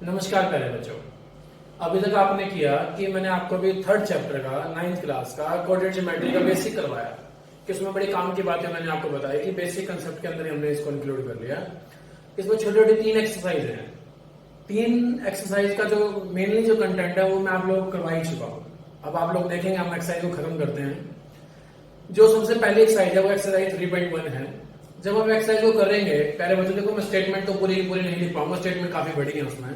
नमस्कार प्यारे बच्चों। अभी तक आपने किया कि मैंने आपको भी थर्ड चैप्टर का 9th क्लास का कोऑर्डिनेट ज्योमेट्री का बेसिक करवाया कि उसमें बड़ी काम की बातें मैंने आपको बताई कि बेसिक कंसेप्ट के अंदर हमने इसको इंक्लूड कर लिया। इसमें छोटे छोटे 3 एक्सरसाइज हैं। 3 एक्सरसाइज का जो मेनली जो कंटेंट है वो मैं आप लोगों को करवा ही चुका हूँ। अब आप लोग देखेंगे हम एक्सरसाइज को खत्म करते हैं। जो सबसे पहली एक्सरसाइज है वो एक्सरसाइज 3.1 है। जब हम एक्सरसाइज को करेंगे पहले बच्चों देखो मैं स्टेटमेंट तो पूरी नहीं लिख पाऊंगा, स्टेटमेंट काफी बड़ी है उसमें,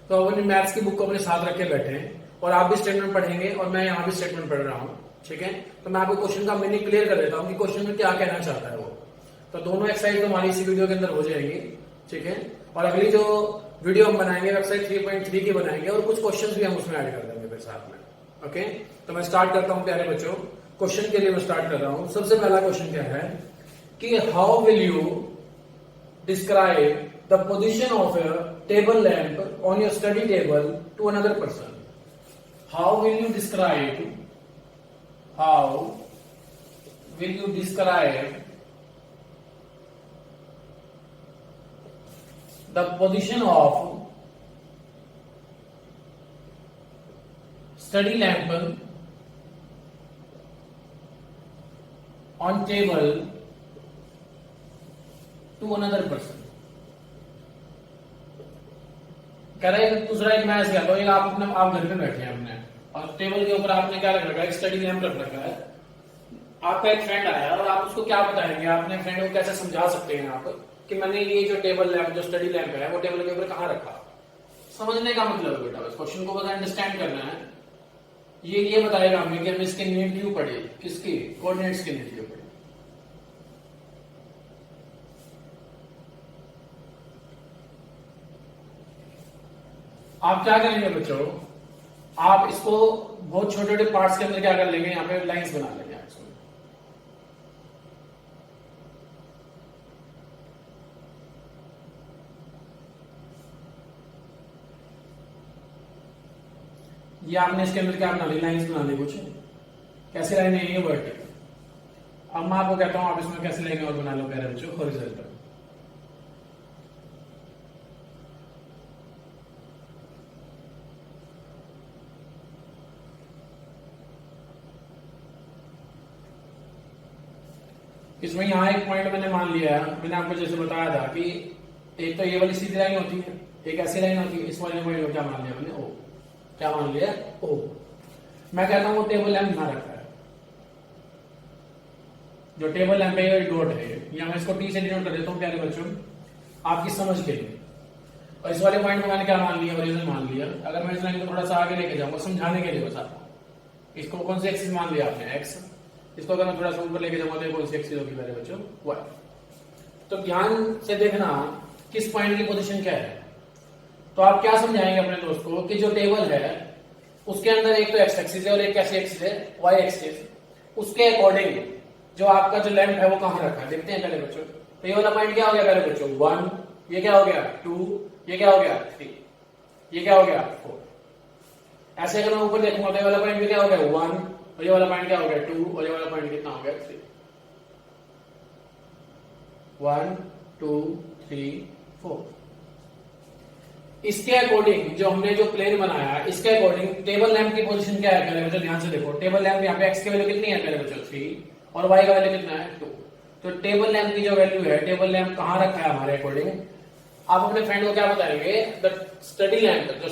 तो आप अपनी मैथ्स की बुक को अपने साथ रख के बैठे हैं और आप भी स्टेटमेंट पढ़ेंगे और मैं यहाँ भी स्टेटमेंट पढ़ रहा हूँ। ठीक है, तो मैं आपको क्वेश्चन का मीनिंग क्लियर कर देता हूँ कि क्वेश्चन में क्या कहना चाहता है वो। तो दोनों एक्सरसाइज तो हमारी इसी वीडियो के अंदर हो जाएंगी। ठीक है, और अगली जो वीडियो हम बनाएंगे एक्सरसाइज 3.3 की बनाएंगे और कुछ क्वेश्चन भी हम उसमें ऐड कर देंगे फिर साथ में। ओके, तो मैं स्टार्ट करता हूँ प्यारे बच्चों। क्वेश्चन के लिए मैं स्टार्ट कर रहा हूँ। सबसे पहला क्वेश्चन क्या है कि how will you describe the position of a table lamp on your study table to another person. How will you describe the position of study lamp on table to another person? कह रहा है दूसरा एक match गया तो आप घर में बैठे हैं अपने और टेबल के ऊपर आपने क्या रख रखा है, स्टडी लैंप रख रखा है। आपका एक फ्रेंड आया और आप उसको क्या बताएंगे, आपने फ्रेंड को कैसे समझा सकते हैं आप कि मैंने ये जो टेबल लैंप जो स्टडी लैंप है वो टेबल के ऊपर कहाँ रखा। समझने का मतलब है बेटा, बस क्वेश्चन को बस अंडरस्टैंड करना है। ये बताएगा हमें कि हमें इसके नीड क्यों पड़े, किसकी कोऑर्डिनेट्स की नीड क्यों पड़े। आप क्या करेंगे बच्चों, आप इसको बहुत छोटे छोटे पार्ट्स के अंदर क्या कर लेंगे, यहाँ पे लाइंस बना लेंगे। ये आपने इसके अंदर क्या बना ली, लाइंस बना ली। कुछ कैसे लाइन है ये वर्टिकल। अब मैं आपको कहता हूं आप इसमें कैसे लाइन और बना लो प्यारे बच्चों, हॉरिजॉन्टल। इसमें यहां एक पॉइंट मैंने मान लिया है, मैंने आपको जैसे बताया था कि एक तो ये वाली सीधी लाइन होती है, एक ऐसी लाइन होती है। इस वाले पॉइंट को क्या मान लिया मैंने, ओ। क्या मान लिया, ओ। मैं कहता हूं वो टेबल लैंप यहां रखा है, जो टेबल लैंप है ये डॉट है, या मैं इसको टी से डिनोट कर देता हूं प्यारे बच्चों आपकी समझ के लिए। और इस वाले पॉइंट को मैंने क्या मान लिया, ओरिजिन मान लिया। अगर मैं इस लाइन को थोड़ा सा आगे लेके जाऊंगा समझाने के लिए बस आपको, इसको कौन सी एक्सिस मान लिया आपने, एक्स। इसको अगर मैं थोड़ा सा ऊपर लेके जाऊंगा तो कौन सी एक्सिस होगी मेरे बच्चों, वाई। तो ध्यान से देखना किस पॉइंट की पोजीशन क्या है। तो आप क्या समझाएंगे अपने दोस्त को कि जो टेबल है उसके अंदर एक तो एक्स एक्सिस है और एक कैसी एक्सिस है, वाई एक्सिस। उसके अकॉर्डिंग जो आपका जो लैंप है वो कहां रखा है देखते हैं पहले बच्चों। तो ये वाला पॉइंट क्या हो गया पहले बच्चों, 1। ये क्या हो गया 2, ये क्या हो गया 3, ये क्या हो गया 4। ऐसे अगर मैं ऊपर देखूंगा तो ये वाला पॉइंट भी क्या हो गया 1, और ये वाला पॉइंट क्या हो गया 2, और ये वाला पॉइंट कितना हो गया 3। 1 2 3 4। इसके अकॉर्डिंग जो हमने जो प्लेन बनाया इसके अकॉर्डिंग टेबल लैंप की पोजीशन क्या है पहले बच्चों, ध्यान से देखो। टेबल लैंप यहाँ पे एक्स की वैल्यू कितनी है पहले बच्चों 3, और वाई का वैल्यू कितना है 2। तो टेबल लैंप की जो वैल्यू है, टेबल लैंप कहां रखा है हमारे अकॉर्डिंग, आप अपने फ्रेंड को क्या बताएंगे, द स्टडी लैंप, जो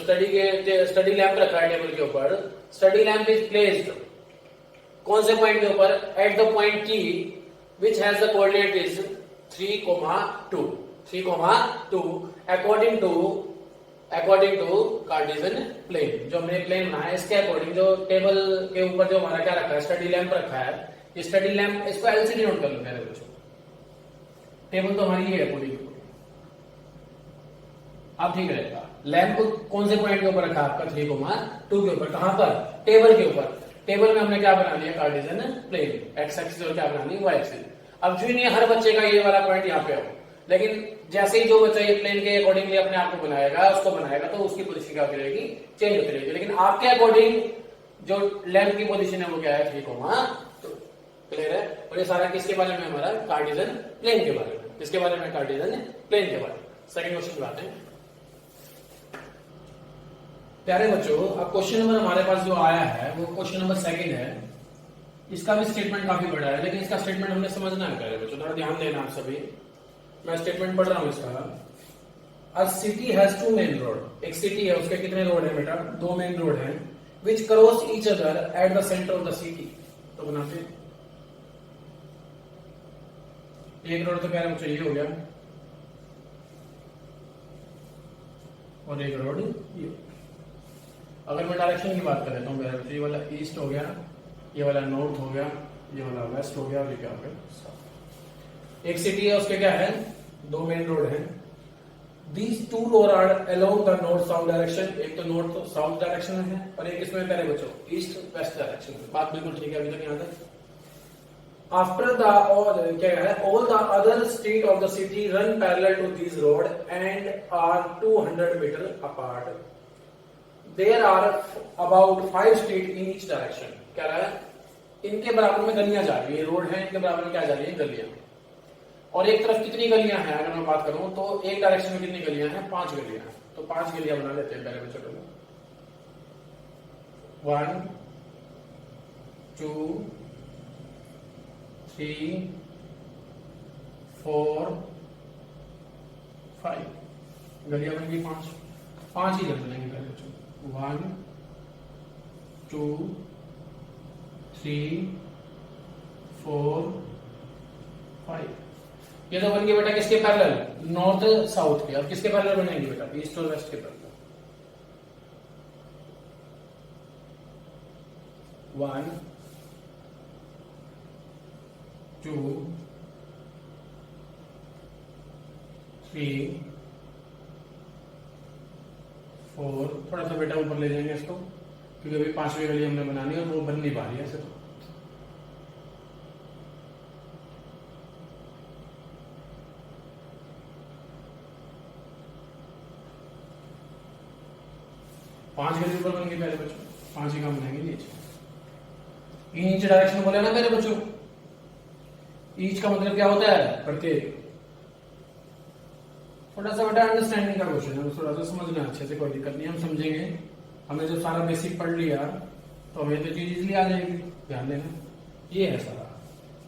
स्टडी लैंप रखा है टेबल के ऊपर, स्टडी लैंप इज प्लेस्ड कौन से पॉइंट के ऊपर, at the point T which has the coordinate is 3,2 according to Cartesian plane. जो हमने प्लेन बनाया इसके अकॉर्डिंग जो टेबल के ऊपर जो हमारा क्या रखा है, स्टडी लैंप रखा है। ये स्टडी लैंप, इसको एलसीडी नोट कर लो मेरे बच्चों। टेबल तो हमारी है पूरी, अब ठीक रहेगा। लैंप कौन से पॉइंट के ऊपर रखा है आपका 3,2 के ऊपर, कहां पर, टेबल के ऊपर। टेबल में हमने क्या बना लिया, कार्टेशियन प्लेन, एक्स एक्सिस और क्या बना लिया, वाई एक्सिस। अब जो नहीं हर बच्चे का ये वाला पॉइंट यहाँ पे हो, लेकिन जैसे ही जो बच्चा ये प्लेन के अकॉर्डिंगली अपने आप को बनाएगा, उसको बनाएगा तो उसकी पोजीशन क्या होती रहेगी, चेंज होती रहेगी। लेकिन आपके अकॉर्डिंग जो लैंप की पोजीशन है वो क्या है 3,2। क्लियर है। और ये सारा किसके बारे में, हमारा कार्टेशियन प्लेन के बारे में। किसके बारे में, कार्टेशियन प्लेन के बारे में। सेकंड क्वेश्चन की बात है, प्यारे बच्चों, अब क्वेश्चन नंबर हमारे पास जो आया है वो क्वेश्चन नंबर 2 है। इसका भी स्टेटमेंट काफी बड़ा है, लेकिन इसका स्टेटमेंट हमने समझना है। प्यारे बच्चों, थोड़ा ध्यान देना आप सभी। मैं स्टेटमेंट पढ़ रहा हूँ इसका। अ सिटी हैज 2 मेन रोड। एक सिटी है, उसके कितने रोड है बेटा? 2 मेन रोड है, विच cross each other at the centre of the city. तो बनाते हैं। एक रोड तो प्यारे बच्चों ये हो गया, और एक रोड ये। अगर मैं डायरेक्शन की बात कर लेता हूँ, ये वाला ईस्ट हो गया, ये वाला नॉर्थ हो गया, ये वाला वेस्ट हो गया, और ये क्या हो गया? एक सिटी है, उसके क्या है? 2 मेन रोड है। These 2 roads are along the north south direction। एक तो नॉर्थ साउथ डायरेक्शन में है, और एक इसमें पहले बच्चों ईस्ट वेस्ट डायरेक्शन में। बात बिल्कुल ठीक है, अभी तक यहाँ तक। After the क्या है? All the other street of the city run parallel to these road and are 200 meter apart। There are about 5 street in each direction। क्या रहा है? इनके बराबर में गलियां जा रही है, रोड है, इनके बराबर में क्या जा रही है? गलियां। और एक तरफ कितनी गलियां हैं? अगर मैं बात करूं तो एक डायरेक्शन में कितनी गलियां हैं? 5 गलियां हैं। तो 5 गलियां बना लेते हैं पहले बच्चों को। 1 2 3 4 5 गलियां बन गई 5 ही गलियां बनेंगी पहले बच्चों। 1 2 3 4 5। ये तो बन गए बेटा किसके पैरेलल? नॉर्थ साउथ के। अब किसके पैरेलल बनेंगे बेटा? ईस्ट और वेस्ट के पैरेलल। 1 2 3 4। थोड़ा सा बेटा ऊपर ले जाएंगे इसको, क्योंकि अभी 5वीं गली हमने बनानी है और वो बन नहीं पा रही है ऐसे। तो 5 गली ऊपर बन गई पहले बच्चों, 5 ही काम बनाएंगे नीचे। ईच डायरेक्शन बोले ना मेरे बच्चों। ईच का मतलब क्या होता है? प्रत्येक। थोड़ा सा बेटा अंडरस्टैंडिंग का क्वेश्चन है, थोड़ा सा समझना अच्छे से, कोई दिक्कत नहीं, हम समझेंगे। हमने जब सारा बेसिक पढ़ लिया तो हमें तो चीज इजली आ जाएगी। ध्यान देना, ये है सारा।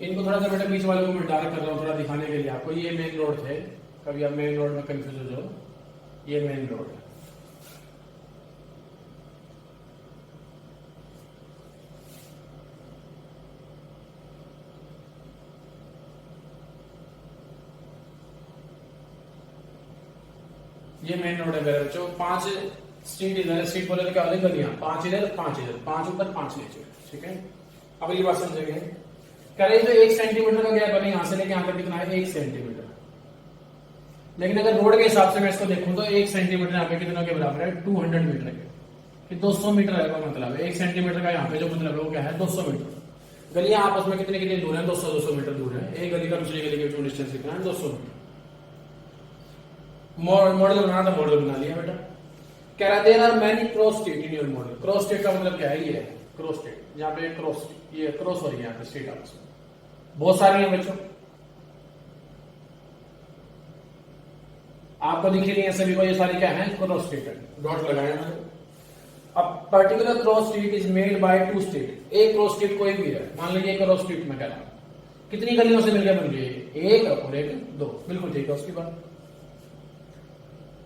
इनको थोड़ा सा बेटा बीच वाले को मैं डार्क कर रहा हूँ थोड़ा दिखाने के लिए आपको। ये मेन रोड थे, कभी आप मेन रोड में कंफ्यूज हो जाओ। ये मेन रोड है। ये मेन रोड है मेरे बच्चों। 5 स्ट्रीट इधर, स्ट्रीट बोले तो क्या होता है? गलियां। 5 इधर 5 इधर, 5 ऊपर 5 नीचे। ठीक है, अगली बात समझेंगे। कह रहे जो 1 सेंटीमीटर का गैप है यहां से लेके यहां तक कितना है? 1 सेंटीमीटर। लेकिन अगर रोड के हिसाब से मैं इसको देखूं तो 1 सेंटीमीटर यहाँ पे कितना के बराबर है? 200 मीटर के। कि 200 मीटर है का मतलब है। 1 सेंटीमीटर का यहाँ पे जो मतलब है वो क्या है? 200 मीटर। गलियां आपस में कितने कितने दूर है? 200 मीटर दूर है। एक गली का दूसरी गली के बीच डिस्टेंस कितना है? 200 मीटर। मॉडल बनाना था, मॉडल बना लिया बेटा। कह रहा there are many cross street in your model. Cross street का मतलब क्या है? ये है क्रॉस स्ट्रीट, जहां पे क्रॉस, ये क्रॉस हो रही है यहाँ पे स्ट्रीट आपस में, बहुत सारी है बच्चों। आपको दिख रही है सभी को, ये सारी क्या है? क्रॉस स्ट्रीट है, डॉट लगाया मैंने। अब particular cross street is made by 2 street. एक क्रॉस स्ट्रीट कोई भी है, मान लीजिए क्रॉस स्ट्रीट में कह रहा हूं कितनी गलियों से मिलकर बन गई? 1 और 1 2। बिल्कुल ठीक है। उसकी बात,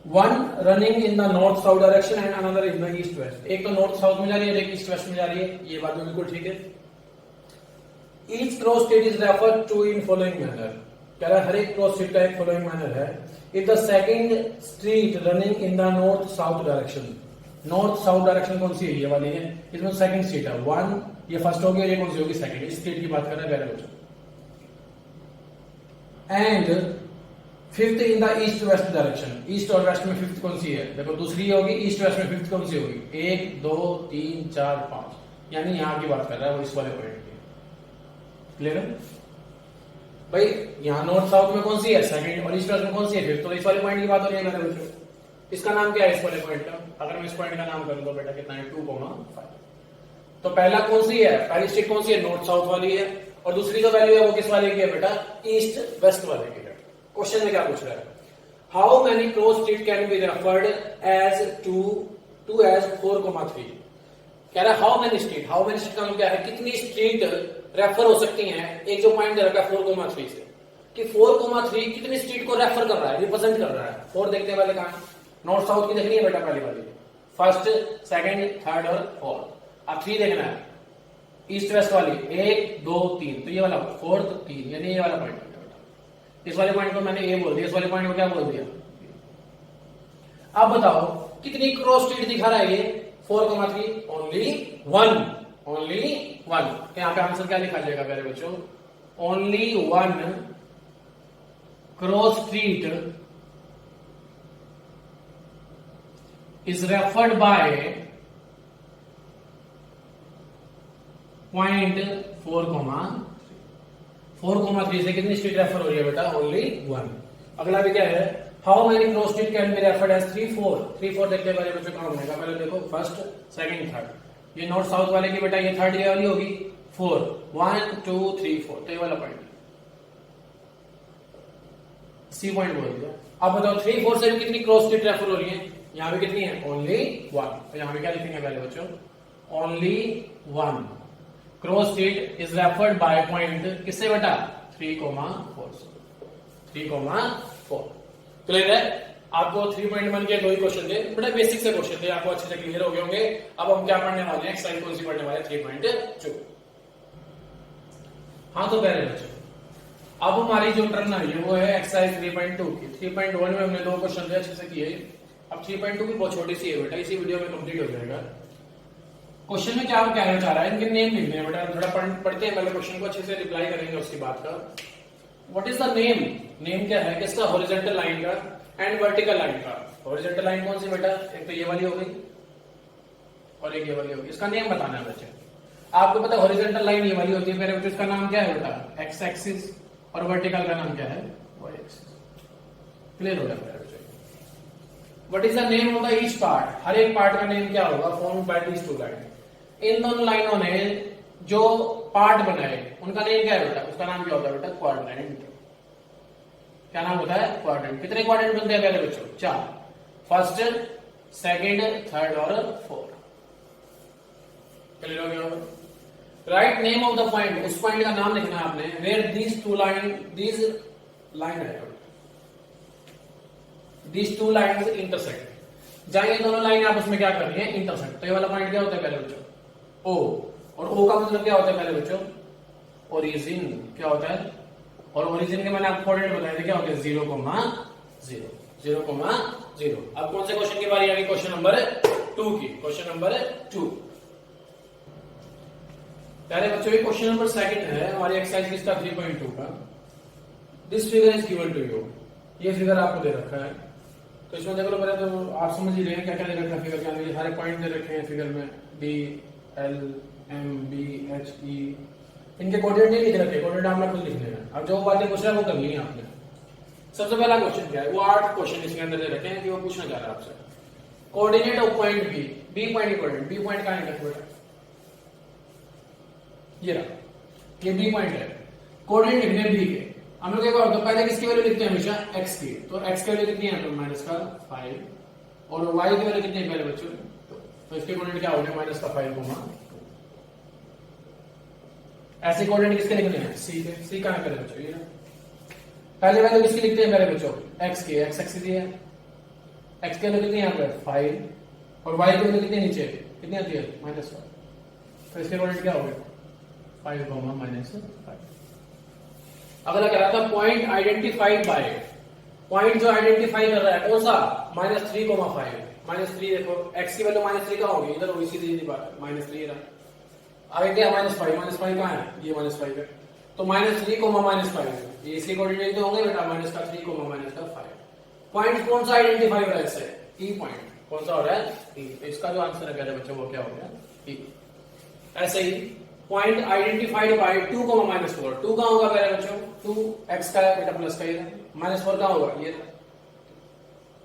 one running in the north south direction and another in the east west. एक तो नॉर्थ साउथ में जा रही है, एक ईस्ट वेस्ट में जा रही है। ये बात भी बिल्कुल ठीक है। Each cross street is referred to in following manner. कह रहा है हर एक क्रॉस स्ट्रीट का एक फॉलोइंग मैनर है। If the second street running in the north south direction. North south direction कौन सी है? ये वाली है। इसमें सेकंड स्ट्रीट है 1, ये फर्स्ट हो गया, ये कौन सी होगी? सेकंड। इस स्ट्रीट की बात कर रहे हैं पहले बच्चों। And 5th in the east west direction. East और वेस्ट में 5th कौन सी है? देखो दूसरी होगी। ईस्ट वेस्ट में 5th कौन सी होगी? 1 2 3 4 5, यानी यहां की बात कर रहा है वो, इस वाले पॉइंट की। क्लियर है भाई? यहां नॉर्थ साउथ में कौन सी है? सेकंड। और ईस्ट वेस्ट में कौन सी है? 5th। तो इस वाले पॉइंट की बात हो रही है मेरे बच्चों। इसका नाम क्या है इस वाले पॉइंट का? अगर मैं इस पॉइंट का नाम करूं तो बेटा कितना है? 2,5। तो पहला कौन सी है? पहली स्ट्रीट कौन सी है? नॉर्थ साउथ वाली है। और दूसरी जो वैल्यू है वो किस वाले की है बेटा? ईस्ट वेस्ट वाले की है। क्वेश्चन में क्या पूछ रहा है? How many cross street can be referred as 2 2 as 4,3। कह रहा है how many street, how many street का मतलब क्या है, कितनी स्ट्रीट रेफर हो सकती हैं एक जो पॉइंट दे रखा है 4,3 से, कि 4,3 कितनी स्ट्रीट को रेफर कर रहा है, रिप्रेजेंट कर रहा है। 4 देखने वाले कहां, नॉर्थ साउथ की देखनी है बेटा, पहली वाली फर्स्ट, सेकंड, थर्ड और फोर्थ। अब 3 देखना है, ईस्ट वेस्ट वाली 1 2 3, तो ये वाला फोर्थ 3, यानी ये वाला पॉइंट बेटा। इस वाले पॉइंट को मैंने ए बोल दिया, इस वाले पॉइंट को क्या बोल दिया। अब बताओ कितनी क्रॉस स्ट्रीट दिखा रहा है ये 4,3, ओनली 1, ओनली 1। यहाँ पे आंसर क्या लिखा जाएगा मेरे बच्चों, only 1 cross street is referred by point 4,3 से कितनी स्ट्रीट रेफर हो रही है बेटा, ओनली 1। अगला भी क्या है, how many cross street can be referred as 3 4। 3 4 देखते हैं बच्चों कहां बनेगा, पहले देखो फर्स्ट सेकंड थर्ड, ये नॉर्थ साउथ वाले की बेटा ये थर्ड ये वाली होगी 4, 1 2 3 4, तो ये वाला पॉइंट सी पॉइंट बोल दिया। अब बताओ 3 4 से कितनी क्रॉस स्ट्रीट रेफर हो रही है, यहां पे कितनी है, ओनली 1। तो यहां पे क्या लिखेंगे पहले बच्चों, only 1 cross street is referred by point किससे बेटा, 3,4 से, 3,4। क्लियर है। आपको 3.1 के 2 ही क्वेश्चन थे, बड़े बेसिक से क्वेश्चन थे, आपको अच्छे से क्लियर हो गए होंगे। अब हम क्या पढ़ने वाले हैं, एक्सरसाइज कौन सी पढ़ने वाले हैं, 3.2। हाँ तो पहले बच्चों अब हमारी जो टर्न आई है वो है एक्सरसाइज 3.2 की। 3.1 में हमने 2 क्वेश्चन थे अच्छे से किए, अब 3.2 भी बहुत छोटी सी है बेटा, इसी वीडियो में कंप्लीट हो जाएगा। क्वेश्चन में क्या कहना चाह रहा है, इनके नेम लिखने हैं बेटा, थोड़ा पढ़ते हैं पहले क्वेश्चन को, अच्छे से रिप्लाई करेंगे उसकी बात का। What is the name, name क्या है किसका, हॉरिजॉन्टल लाइन का एंड वर्टिकल लाइन का। हॉरिजॉन्टल लाइन कौन सी बेटा, एक तो ये वाली हो गई और एक ये वाली होगी, इसका नेम बताना है बच्चे। आपको पता हॉरिजॉन्टल लाइन ये वाली होती है मेरे बच्चों, इसका नाम क्या है बेटा, एक्स एक्सिस, और वर्टिकल का नाम क्या है, वाई एक्सिस। क्लियर हो गया मेरे बच्चों। What is the name of the each part, हर एक पार्ट का नेम क्या होगा, form by these two line. इन दोनों लाइनों ने जो पार्ट बनाए उनका नेम क्या है बेटा, उसका नाम क्या होता है बेटा, क्वाड्रेंट। क्या नाम होता है, क्वाड्रेंट। कितने क्वाड्रेंट बनते हैं पहले बच्चों, 4, फर्स्ट सेकंड थर्ड और फोर्थ। क्लियर हो गया। Write name of the point, उस पॉइंट का नाम लिखना है आपने, वेयर दीज टू लाइन है, दीज टू लाइन्स इंटरसेक्ट, जहां ये दोनों लाइन आपस में क्या कर रही है, इंटरसेक्ट। तो ये वाला पॉइंट क्या होता है पहले बच्चों, ओ, और ओ का मतलब क्या होता है पहले बच्चों, ओरिजिन। क्या होता है, और ओरिजिन के मैंने आपको कोऑर्डिनेट बताए थे, क्या होते हैं 0,0, 0,0। अब कौन से क्वेश्चन की बारी आ गई, क्वेश्चन नंबर 2 की। क्वेश्चन नंबर 2 प्यारे बच्चों, ये क्वेश्चन नंबर 2 है हमारी एक्सरसाइज किसका, 3.2 का। This figure is given to you, ये फिगर आपको दे रखा है। तो इसमें देख लो पहले तो आप समझ ही रहे हैं क्या क्या दे रखा है फिगर के अंदर, सारे पॉइंट दे रखे हैं फिगर में, D L M B H E, इनके कोऑर्डिनेट नहीं लिख रखे, कोऑर्डिनेट आपने खुद लिखने हैं। अब जो बातें पूछ रहा है वो करनी है आपने। सबसे पहला क्वेश्चन क्या है, वो 8 क्वेश्चन इसके अंदर दे रखे हैं कि वो पूछना चाह रहा है आपसे। Coordinate of point B, B point coordinate, B point कहां है बेटा, ये रहा, ये बी पॉइंट है। कोऑर्डिनेट लिखने बी के, हम लोग एक बार तो पहले किसकी वैल्यू लिखते हैं हमेशा, एक्स की। तो एक्स की वैल्यू कितनी है, तो -5, और वाई की वैल्यू कितनी है पहले बच्चों, तो इसके कोऑर्डिनेट क्या हो गए, -5, ऐसे कोऑर्डिनेट किसके लिखने हैं, सी के। सी कहां पहले बच्चों, ये पहले वैल्यू किसकी लिखते हैं पहले बच्चों, एक्स की। एक्स एक्सिस है, एक्स की वैल्यू कितनी है यहाँ पे 5, और वाई की वैल्यू कितनी नीचे, कितनी आती है -5। तो इसके कोऑर्डिनेट क्या हो गए 5, -5। अगला कह रहा था पॉइंट आइडेंटिफाइड बाय, पॉइंट जो आइडेंटिफाई कर रहा है कौन सा, -3,5। -3 देखो, एक्स की वैल्यू -3 का होगी, इधर होगी सीधी बात, -3 रहा। आगे क्या -5 कहां है, ये -5 है। तो -3,-5 ये इसके कोऑर्डिनेट तो होंगे बेटा, -3,-5। पॉइंट कौन सा आइडेंटिफाई हो रहा है इससे, ई पॉइंट। कौन सा हो रहा है, ई। तो इसका जो आंसर है प्यारे बच्चों वो क्या हो गया, ई। ऐसे ही पॉइंट आइडेंटिफाइड बाय 2,-4, 2 कहां होगा पहले बच्चों, 2 एक्स का है बेटा, प्लस का ये -4 कहां होगा, ये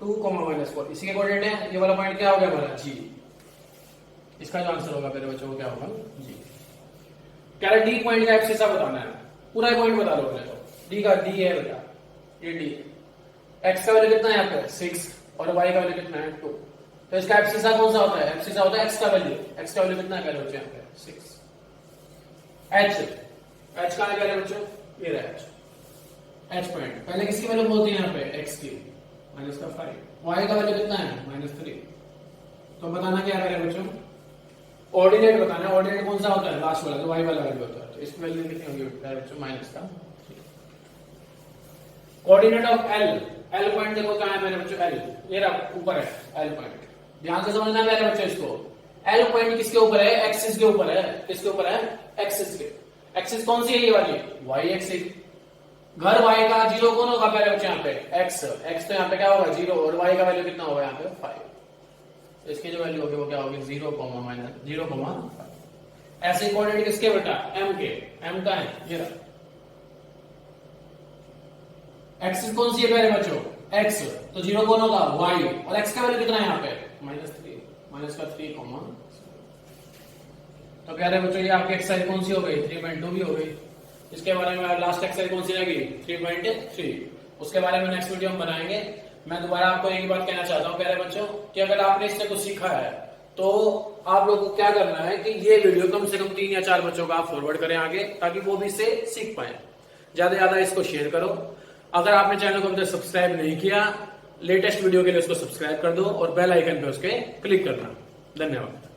2,-4 इसी के कोऑर्डिनेट है। ये वाला पॉइंट क्या हो गया हमारा, जी। इसका जो आंसर होगा मेरे बच्चों को क्या होगा, जी। कह रहा डी पॉइंट का एब्सिस बताना है, पूरा पॉइंट बता दो पहले तो। डी का, डी है बेटा, ये डी। एक्स का वैल्यू कितना है यहाँ पे 6, और वाई का वैल्यू कितना है 2। तो इसका एब्सिसा कौन सा होता है? एब्सिसा होता है एक्स का वैल्यू। एक्स का वैल्यू कितना है प्यारे बच्चों यहाँ पे? 6। एच कहां है प्यारे बच्चों? ये रहा एच। एच पॉइंट पहले किसकी वैल्यू बोलती है यहाँ पे? एक्स की, माइनस का 5। वाई का वैल्यू कितना है? -3। तो बताना क्या है प्यारे बच्चों? ऑर्डिनेट बताना है। ऑर्डिनेट कौन सा होता है? लास्ट वाला, जो वाई वाला वैल्यू होता है। तो इसकी वैल्यू कितनी होगी प्यारे बच्चों? -3। Coordinate of L. L point देखो कहां है मेरे बच्चों? एल ये रहा ऊपर है एल पॉइंट। ध्यान से समझना मेरे बच्चों इसको। एल पॉइंट किसके ऊपर है? एक्सिस के ऊपर है। किसके ऊपर है? एक्सिस के। एक्सिस कौन सी है? ये वाली वाई एक्सिस। घर वाई का 0 कौन होगा पहले बच्चे यहाँ पे? एक्स। एक्स तो यहाँ पे क्या होगा? 0। और वाई का वैल्यू कितना होगा यहाँ पे? 5। इसकी जो वैल्यू होगी वो क्या होगी? 0,-0,5। ऐसे कोऑर्डिनेट किसके बेटा? एम के। एम का है ये रहा। एक्सिस कौन सी है प्यारे बच्चों? एक्स। तो 0 कौन होगा? वाई। और एक्स का वैल्यू कितना है यहाँ पे? -3। माइनस का 3, तो प्यारे बच्चों ये आपकी एक्सरसाइज कौन सी हो गई? 3.2 भी हो गई। इसके बारे में लास्ट एक्सरसाइज कौन सी रहेगी? 3.3। उसके बारे में नेक्स्ट वीडियो हम बनाएंगे। मैं दोबारा आपको एक बात कहना चाहता हूँ प्यारे बच्चों कि अगर आपने इससे कुछ सीखा है तो आप लोगों को क्या करना है कि ये वीडियो कम से कम 3 या 4 बच्चों को आप फॉरवर्ड करें आगे, ताकि वो भी इससे सीख पाए। ज्यादा से ज्यादा इसको शेयर करो। अगर आपने चैनल को अभी तक सब्सक्राइब नहीं किया, लेटेस्ट वीडियो के लिए उसको सब्सक्राइब कर दो और बेल आइकन पे उसके क्लिक करना। धन्यवाद।